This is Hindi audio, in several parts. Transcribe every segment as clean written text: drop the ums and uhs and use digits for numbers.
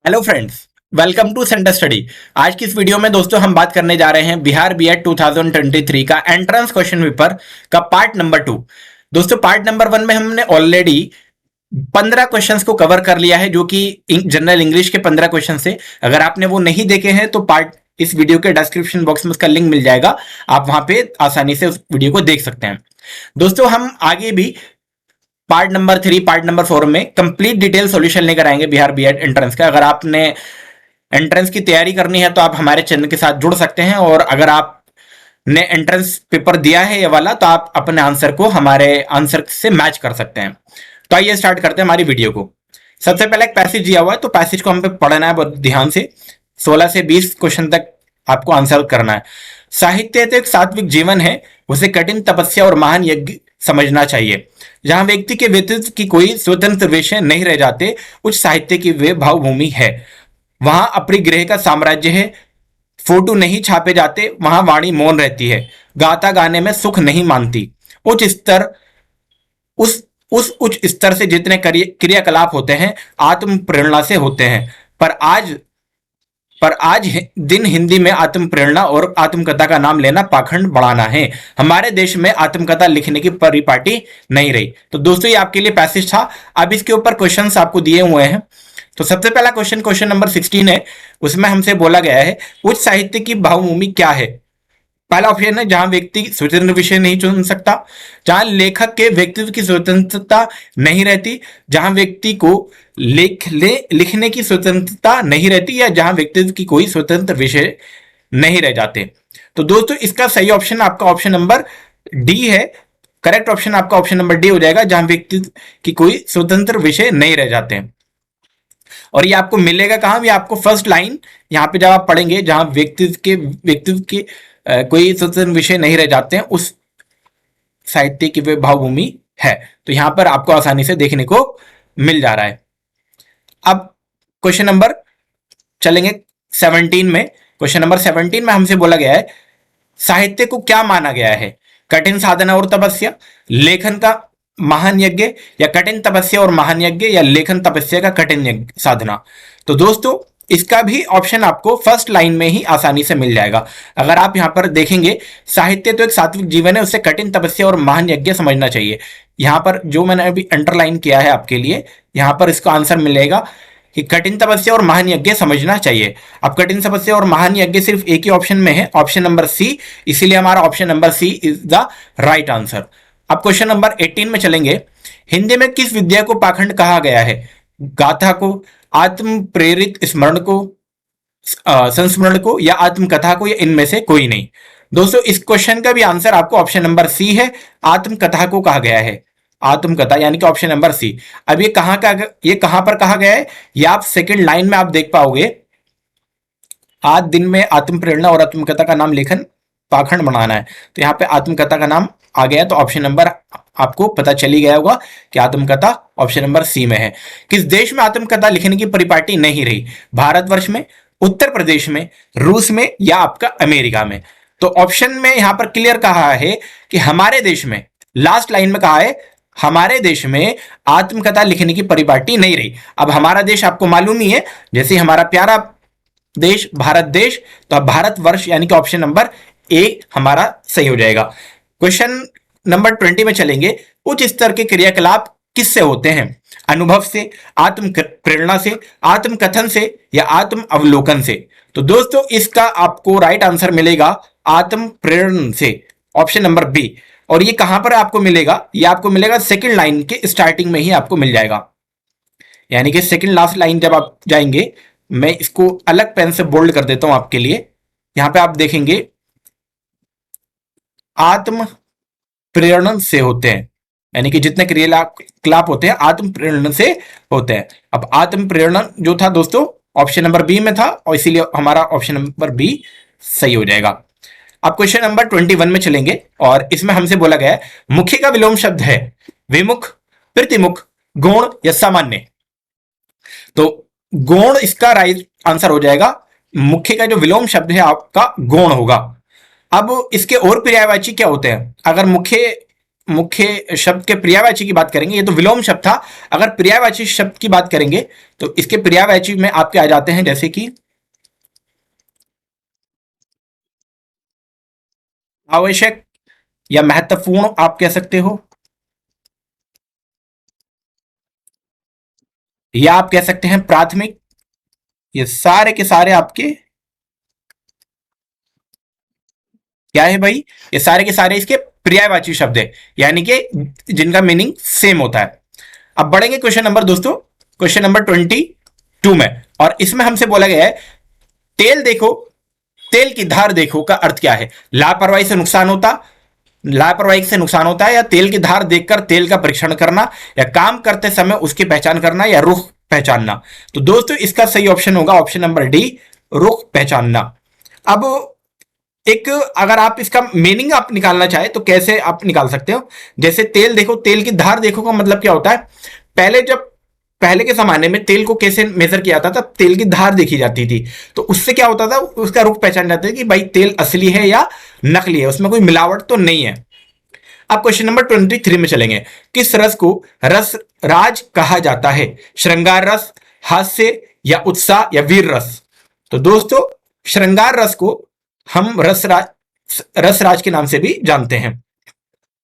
Hello friends. Welcome to centre study. आज की इस वीडियो में दोस्तों हम बात करने जा रहे हैं बिहार बीएड 2023 का एंट्रेंस क्वेश्चन पेपर का पार्ट नंबर 2। दोस्तों पार्ट नंबर 1 में हमने ऑलरेडी 15 क्वेश्चंस को कवर कर लिया है, जो कि जनरल इंग्लिश के 15 क्वेश्चन से। अगर आपने वो नहीं देखे हैं तो पार्ट इस वीडियो के डिस्क्रिप्शन बॉक्स में उसका लिंक मिल जाएगा, आप वहां पे आसानी से उस वीडियो को देख सकते हैं। दोस्तों हम आगे भी पार्ट नंबर 3 पार्ट नंबर 4 में कंप्लीट डिटेल सॉल्यूशन लेकर आएंगे बिहार बीएड एंट्रेंस का। अगर आपने एंट्रेंस की तैयारी करनी है तो आप हमारे चैनल के साथ जुड़ सकते हैं, और अगर आपने एंट्रेंस पेपर दिया है ये वाला तो आप अपने आंसर को हमारे आंसर से मैच कर सकते हैं। तो आइए स्टार्ट करते हैं हमारी वीडियो को। सबसे पहले एक पैसेज दिया हुआ है, तो पैसेज को हम पे पढ़ना है बहुत ध्यान से। 16 से 20 क्वेश्चन तक आपको आंसर करना है। साहित्य तो एक सात्विक जीवन है, उसे कठिन तपस्या और महान यज्ञ समझना चाहिए। जहां व्यक्ति के व्यक्तित्व की कोई स्वतंत्र विषय नहीं रह जाते, उच्च साहित्य की वे भावभूमि है। वहां अपरिग्रह का साम्राज्य है, फोटो नहीं छापे जाते, वहां वाणी मौन रहती है, गाता गाने में सुख नहीं मानती। उच्च स्तर उस उच्च स्तर से जितने क्रियाकलाप होते हैं आत्म प्रेरणा से होते हैं। पर आज दिन हिंदी में आत्म प्रेरणा और आत्मकथा का नाम लेना पाखंड बढ़ाना है। हमारे देश में आत्मकथा लिखने की परिपाटी नहीं रही। तो दोस्तों ये आपके लिए पैसेज था। अब इसके ऊपर क्वेश्चंस आपको दिए हुए हैं। तो सबसे पहला क्वेश्चन नंबर 16 है। उसमें हमसे बोला गया है उच्च साहित्य की भावभूमि क्या है। पहला ऑप्शन है जहां व्यक्ति स्वतंत्र विषय नहीं चुन सकता, जहां लेखक के व्यक्तित्व की स्वतंत्रता नहीं रहती, जहां व्यक्ति को लिखने की स्वतंत्रता नहीं रहती, या जहां व्यक्तित्व की कोई स्वतंत्र विषय नहीं रह जाते। तो दोस्तों इसका सही ऑप्शन आपका ऑप्शन नंबर डी है। करेक्ट ऑप्शन आपका ऑप्शन नंबर डी हो जाएगा, जहां व्यक्तित्व की कोई स्वतंत्र विषय नहीं रह जाते। और ये आपको मिलेगा कहां? ये आपको फर्स्ट लाइन यहाँ पे जब आप पढ़ेंगे, जहां व्यक्तित्व के कोई स्वतंत्र विषय नहीं रह जाते हैं, उस साहित्य की वे भावभूमि है। तो यहां पर आपको आसानी से देखने को मिल जा रहा है। अब क्वेश्चन नंबर चलेंगे 17 में। क्वेश्चन नंबर 17 में हमसे बोला गया है साहित्य को क्या माना गया है। कठिन साधना और तपस्या, लेखन का महान यज्ञ, या कठिन तपस्या और महान यज्ञ, या लेखन तपस्या का कठिन साधना। तो दोस्तों इसका भी ऑप्शन आपको फर्स्ट लाइन में ही आसानी से मिल जाएगा। अगर आप यहां पर देखेंगे साहित्य तो एक सात्विक जीवन है, उसे कठिन तपस्या और महान यज्ञ समझना चाहिए। यहां पर जो मैंने अभी अंडरलाइन किया है आपके लिए, यहां पर इसका आंसर मिलेगा कि कठिन तपस्या और महान यज्ञ समझना चाहिए। अब कठिन तपस्या और महान यज्ञ सिर्फ एक ही ऑप्शन में है, ऑप्शन नंबर सी, इसीलिए हमारा option number C is the right answer. अब क्वेश्चन नंबर 18 में चलेंगे। हिंदी में किस विद्या को पाखंड कहा गया है? गाथा को, आत्म प्रेरित स्मरण को, संस्मरण को, या आत्मकथा को, या इनमें से कोई नहीं। दोस्तों इस क्वेश्चन का भी आंसर आपको ऑप्शन नंबर सी है, आत्मकथा को कहा गया है। आत्मकथा यानी कि ऑप्शन नंबर सी। अब ये कहां पर कहा गया है? ये आप सेकंड लाइन में आप देख पाओगे, आज दिन में आत्म प्रेरणा और आत्मकथा का नाम लेखन पाखंड बनाना है। तो यहाँ पे आत्मकथा का नाम आ गया, तो ऑप्शन नंबर आपको पता चल ही गया होगा कि आत्मकथा ऑप्शन नंबर सी में है। किस देश में आत्मकथा लिखने की परिपाटी नहीं रही? भारतवर्ष में, उत्तर प्रदेश में, रूस में, या आपका अमेरिका में? तो ऑप्शन में यहां पर क्लियर कहा है कि हमारे देश में, लास्ट लाइन में कहा है हमारे देश में आत्मकथा लिखने की परिपाटी नहीं रही। अब हमारा देश आपको मालूम ही है, जैसे हमारा प्यारा देश भारत देश, तो अब भारतवर्ष यानी कि ऑप्शन नंबर ए हमारा सही हो जाएगा। क्वेश्चन नंबर 20 में चलेंगे। उच्च स्तर के क्रियाकलाप किससे होते हैं? अनुभव से, आत्म प्रेरणा से, आत्म कथन से, या आत्म अवलोकन से? तो दोस्तों इसका आपको राइट आंसर मिलेगा आत्म प्रेरण से, ऑप्शन नंबर बी। और ये कहां पर आपको मिलेगा? ये आपको मिलेगा सेकंड लाइन के स्टार्टिंग में ही आपको मिल जाएगा, यानी कि सेकंड लास्ट लाइन जब आप जाएंगे, मैं इसको अलग पेन से बोल्ड कर देता हूं आपके लिए। यहां पे आप देखेंगे आत्म प्रेरण से होते हैं, यानी कि जितने क्रियाकलाप होते हैं आत्म प्रेरण से होते हैं। अब आत्म प्रेरण जो था दोस्तों ऑप्शन नंबर बी में था, और इसीलिए हमारा ऑप्शन नंबर बी सही हो जाएगा। अब क्वेश्चन नंबर 21 में चलेंगे, और इसमें हमसे बोला गया है मुख्य का विलोम शब्द है विमुख, प्रतिमुख, गौण, या सामान्य? तो गौण इसका राइट आंसर हो जाएगा। मुख्य का जो विलोम शब्द है आपका गौण होगा। अब इसके और पर्यायवाची क्या होते हैं? अगर मुख्य मुख्य शब्द के पर्यायवाची की बात करेंगे, ये तो विलोम शब्द था। अगर पर्यायवाची शब्द की बात करेंगे तो इसके पर्यायवाची में आपके आ जाते हैं जैसे कि आवश्यक या महत्वपूर्ण आप कह सकते हो, या आप कह सकते हैं प्राथमिक। ये सारे के सारे आपके क्या है भाई, ये सारे के सारे इसके पर्यायवाची शब्द है, यानी कि जिनका मीनिंग सेम होता है। अब बढ़ेंगे क्वेश्चन नंबर दोस्तों, क्वेश्चन नंबर 22 में, और इसमें हमसे बोला गया है तेल देखो, तेल की धार देखो का अर्थ क्या है। लापरवाही से नुकसान होता, लापरवाही से नुकसान होता है, या तेल की धार देखकर तेल का परीक्षण करना, या काम करते समय उसकी पहचान करना, या रुख पहचानना। तो दोस्तों इसका सही ऑप्शन होगा ऑप्शन नंबर डी, रुख पहचानना। अब एक अगर आप इसका मीनिंग आप निकालना चाहे तो कैसे आप निकाल सकते हो, जैसे तेल देखो, तेल की धार देखो का मतलब क्या होता है, पहले जब पहले के जमाने में तेल को कैसे मेजर किया जाता था, तब तेल की धार देखी जाती थी, तो उससे क्या होता था, उसका रुख पहचान जाता है कि भाई तेल असली है या नकली है, उसमें कोई मिलावट तो नहीं है। अब क्वेश्चन नंबर 23 में चलेंगे। किस रस को रस राज कहा जाता है, श्रृंगार रस, हास्य, या उत्साह, या वीर रस। तो दोस्तों श्रृंगार रस को हम रसराज के नाम से भी जानते हैं।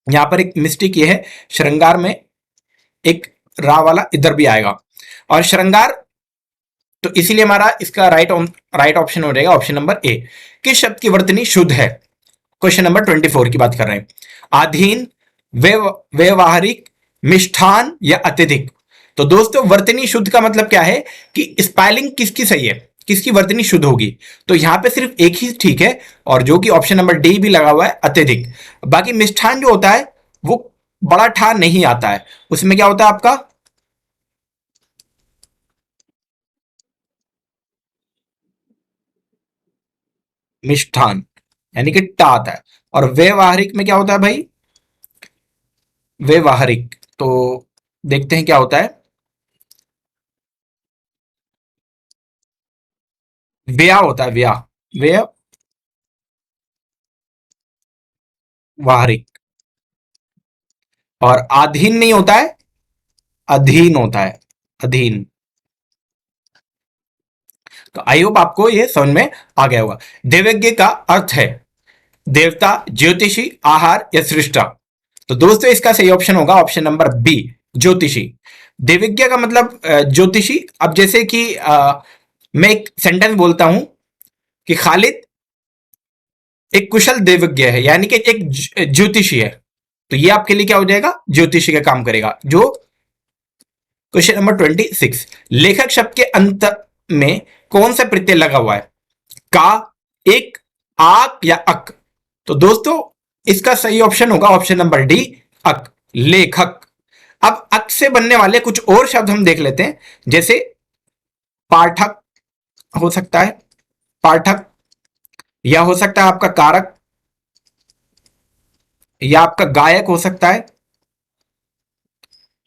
यहां पर एक मिस्टेक ये है, श्रृंगार में एक रा वाला इधर भी आएगा, और श्रृंगार, तो इसीलिए हमारा इसका राइट ऑप्शन हो जाएगा ऑप्शन नंबर ए। किस शब्द की वर्तनी शुद्ध है, क्वेश्चन नंबर 24 की बात कर रहे हैं। अधीन, व्यवहारिक, मिष्ठान, या अत्यधिक। तो दोस्तों वर्तनी शुद्ध का मतलब क्या है कि स्पेलिंग किसकी सही है, किसकी वर्तनी शुद्ध होगी, तो यहां पे सिर्फ एक ही ठीक है, और जो कि ऑप्शन नंबर डी भी लगा हुआ है, अत्यधिक। बाकी मिष्ठान जो होता है वो बड़ा ठा नहीं आता है, उसमें क्या होता है आपका मिष्ठान, यानी कि टा आता है। और व्यवहारिक में क्या होता है भाई, व्यवहारिक, तो देखते हैं क्या होता है, व्या होता है, व्या, व्यवहारिक। और अधीन नहीं होता है, अधीन होता है, अधीन। तो आई होप आपको ये समझ में आ गया होगा। देवज्ञ का अर्थ है देवता, ज्योतिषी, आहार, या सृष्टा। तो दोस्तों इसका सही ऑप्शन होगा ऑप्शन नंबर बी, ज्योतिषी। देवज्ञ का मतलब ज्योतिषी। अब जैसे कि मैं एक सेंटेंस बोलता हूं कि खालिद एक कुशल देवज्ञ है, यानी कि एक ज्योतिषी है, तो ये आपके लिए क्या हो जाएगा, ज्योतिषी का काम करेगा। जो क्वेश्चन नंबर 26, लेखक शब्द के अंत में कौन सा प्रत्यय लगा हुआ है, का, एक, आक, या अक। तो दोस्तों इसका सही ऑप्शन होगा ऑप्शन नंबर डी, अक, लेखक। अब अक से बनने वाले कुछ और शब्द हम देख लेते हैं, जैसे पाठक हो सकता है, पाठक, या हो सकता है आपका कारक, या आपका गायक हो सकता है।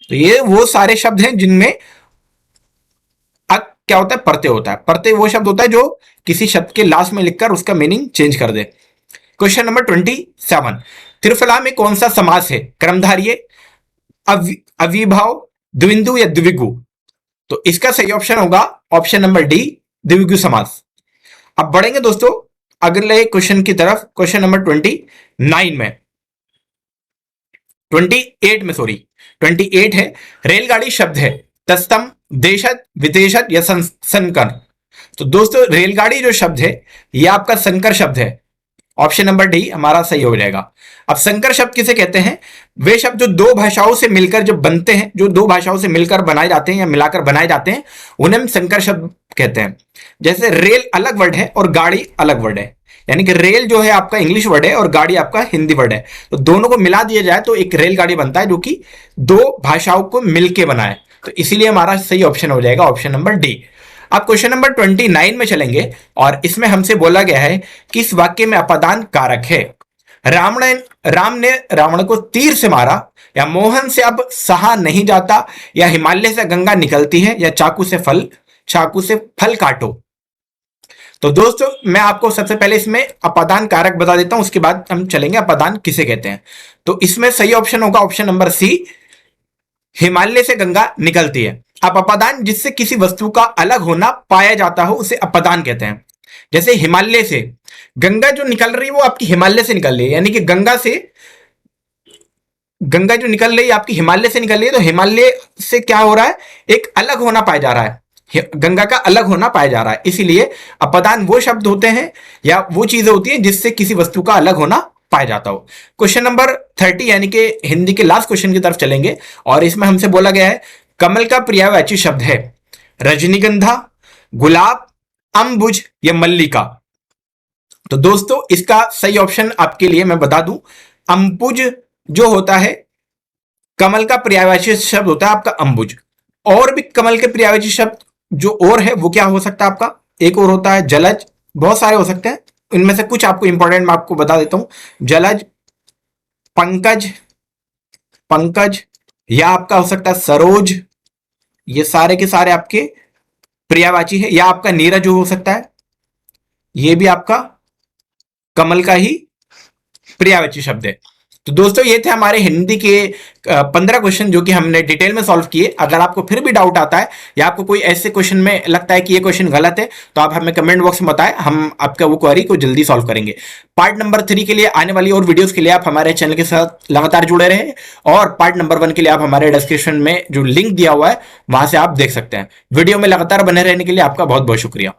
तो ये वो सारे शब्द हैं जिनमें अक क्या होता है, प्रत्यय होता है। प्रत्यय वो शब्द होता है जो किसी शब्द के लास्ट में लिखकर उसका मीनिंग चेंज कर दे। क्वेश्चन नंबर 27, त्रिफला में कौन सा समास है, कर्मधारय, अविभाव, द्विंदु, या द्विगु। तो इसका सही ऑप्शन होगा ऑप्शन नंबर डी, द्विगु समास। अब बढ़ेंगे दोस्तों अगले क्वेश्चन की तरफ, क्वेश्चन नंबर 29 में, 28 में, सॉरी 28 है। रेलगाड़ी शब्द है तस्तम, देशत, विदेशत, या संकर। तो दोस्तों रेलगाड़ी जो शब्द है ये आपका संकर शब्द है, ऑप्शन नंबर डी हमारा सही हो जाएगा। अब संकर शब्द किसे कहते हैं, वे शब्द जो दो भाषाओं से मिलकर जब बनते हैं, जो दो भाषाओं से मिलकर बनाए जाते हैं या मिलाकर बनाए जाते हैं, उन्हें हम संकर शब्द कहते हैं। जैसे रेल अलग वर्ड है और गाड़ी अलग वर्ड है, यानी कि रेल जो है आपका इंग्लिश वर्ड है और गाड़ी आपका हिंदी वर्ड है, तो दोनों को मिला दिया जाए तो एक रेलगाड़ी बनता है जो कि दो भाषाओं को मिलकर बनाए। तो इसीलिए हमारा सही ऑप्शन हो जाएगा ऑप्शन नंबर डी। अब क्वेश्चन नंबर 29 में चलेंगे, और इसमें हमसे बोला गया है कि इस वाक्य में अपादान कारक है। राम ने रावण को तीर से मारा, या मोहन से अब सहा नहीं जाता, या हिमालय से गंगा निकलती है, या चाकू से फल काटो। तो दोस्तों मैं आपको सबसे पहले इसमें अपादान कारक बता देता हूं, उसके बाद हम चलेंगे अपादान किसे कहते हैं। तो इसमें सही ऑप्शन होगा ऑप्शन नंबर सी, हिमालय से गंगा निकलती है। अब अपादान जिससे किसी वस्तु का अलग होना पाया जाता हो उसे अपादान कहते हैं। जैसे हिमालय से गंगा जो निकल रही है वो आपकी हिमालय से निकल रही है, यानी कि गंगा जो निकल रही है आपकी हिमालय से निकल रही है, तो हिमालय से क्या हो रहा है, एक अलग होना पाया जा रहा है, गंगा का अलग होना पाया जा रहा है। इसीलिए अपदान वो शब्द होते हैं या वो चीजें होती हैं जिससे किसी वस्तु का अलग होना पाया जाता हो। क्वेश्चन नंबर 30 यानी कि हिंदी के लास्ट क्वेश्चन की तरफ चलेंगे, और इसमें हमसे बोला गया है कमल का पर्यायवाची शब्द है रजनीगंधा, गुलाब, अंबुज या मल्लिका। तो दोस्तों इसका सही ऑप्शन आपके लिए मैं बता दूं, अंबुज जो होता है कमल का पर्यायवाची शब्द होता है आपका अंबुज। और भी कमल के पर्यायवाची शब्द जो और है वो क्या हो सकता है आपका, एक और होता है जलज, बहुत सारे हो सकते हैं, इनमें से कुछ आपको इंपॉर्टेंट मैं आपको बता देता हूं। जलज, पंकज, पंकज या आपका हो सकता है सरोज, ये सारे के सारे आपके पर्यायवाची है। या आपका नीरज हो सकता है, ये भी आपका कमल का ही पर्यायवाची शब्द है। तो दोस्तों ये थे हमारे हिंदी के 15 क्वेश्चन जो कि हमने डिटेल में सॉल्व किए। अगर आपको फिर भी डाउट आता है या आपको कोई ऐसे क्वेश्चन में लगता है कि ये क्वेश्चन गलत है तो आप हमें कमेंट बॉक्स में बताएं, हम आपका वो क्वेरी को जल्दी सॉल्व करेंगे। पार्ट नंबर 3 के लिए आने वाली और वीडियोस के लिए आप हमारे चैनल के साथ लगातार जुड़े रहे, और पार्ट नंबर 1 के लिए आप हमारे डिस्क्रिप्शन में जो लिंक दिया हुआ है वहां से आप देख सकते हैं। वीडियो में लगातार बने रहने के लिए आपका बहुत बहुत शुक्रिया।